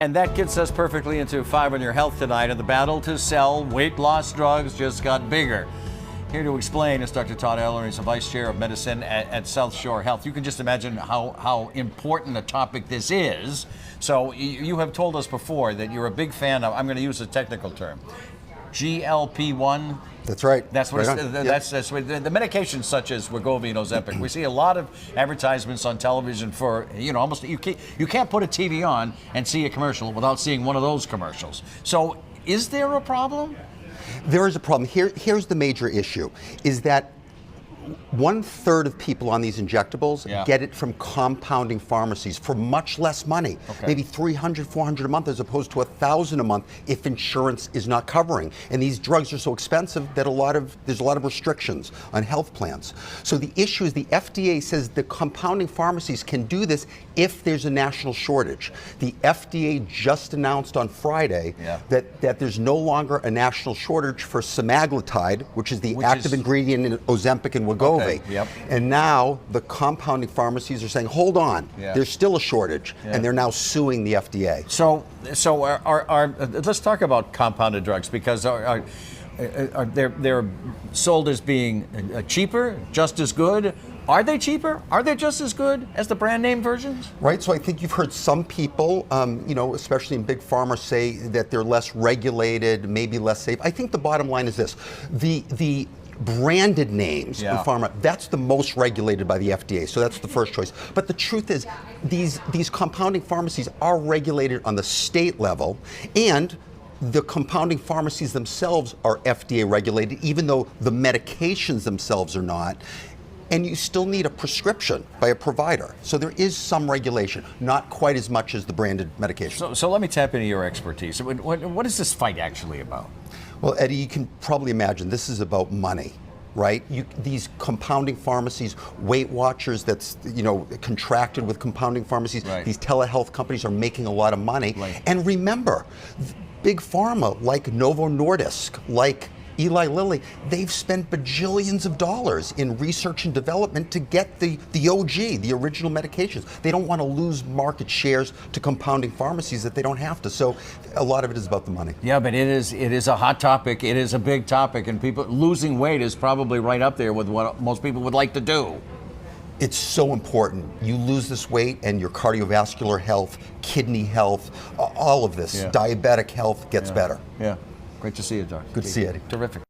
And that gets us perfectly into 5 on Your Health tonight, and the battle to sell weight loss drugs just got bigger. Here to explain is Dr. Todd Eller. He's the Vice Chair of Medicine at South Shore Health. You can just imagine how important a topic this is. So you have told us before that you're a big fan of, I'm going to use a technical term, GLP-1. That's right. That's what right that's what the medications such as Wegovy and Ozempic. We see a lot of advertisements on television for, almost you can't put a TV on and see a commercial without seeing one of those commercials. So is there a problem? There is a problem. Here's the major issue, is that 1/3 of people on these injectables get it from compounding pharmacies for much less money, maybe $300, $400 a month as opposed to $1,000 a month if insurance is not covering. And these drugs are so expensive that there's a lot of restrictions on health plans. So the issue is the FDA says the compounding pharmacies can do this if there's a national shortage. The FDA just announced on Friday that there's no longer a national shortage for semaglutide, which is the active ingredient in Ozempic and Wegovy. And now the compounding pharmacies are saying, hold on, there's still a shortage, and they're now suing the FDA. So let's talk about compounded drugs, because they're sold as being cheaper, just as good. Are they cheaper? Are they just as good as the brand name versions? Right, so I think you've heard some people, especially in big pharma, say that they're less regulated, maybe less safe. I think the bottom line is this: the branded names in pharma, that's the most regulated by the FDA, so that's the first choice. But the truth is, these compounding pharmacies are regulated on the state level, and the compounding pharmacies themselves are FDA regulated, even though the medications themselves are not. And you still need a prescription by a provider. So there is some regulation, not quite as much as the branded medication. So let me tap into your expertise. What is this fight actually about? Well, Eddie, you can probably imagine this is about money, right? These compounding pharmacies, Weight Watchers that's contracted with compounding pharmacies, these telehealth companies are making a lot of money. And remember, big pharma like Novo Nordisk, like Eli Lilly, they've spent bajillions of dollars in research and development to get the OG, the original medications. They don't want to lose market shares to compounding pharmacies that they don't have to. So a lot of it is about the money. Yeah, but it is a hot topic. It is a big topic, and people losing weight is probably right up there with what most people would like to do. It's so important. You lose this weight and your cardiovascular health, kidney health, all of this, diabetic health gets better. Yeah. Great to see you, Doc. Good to see you, Eddie. Terrific.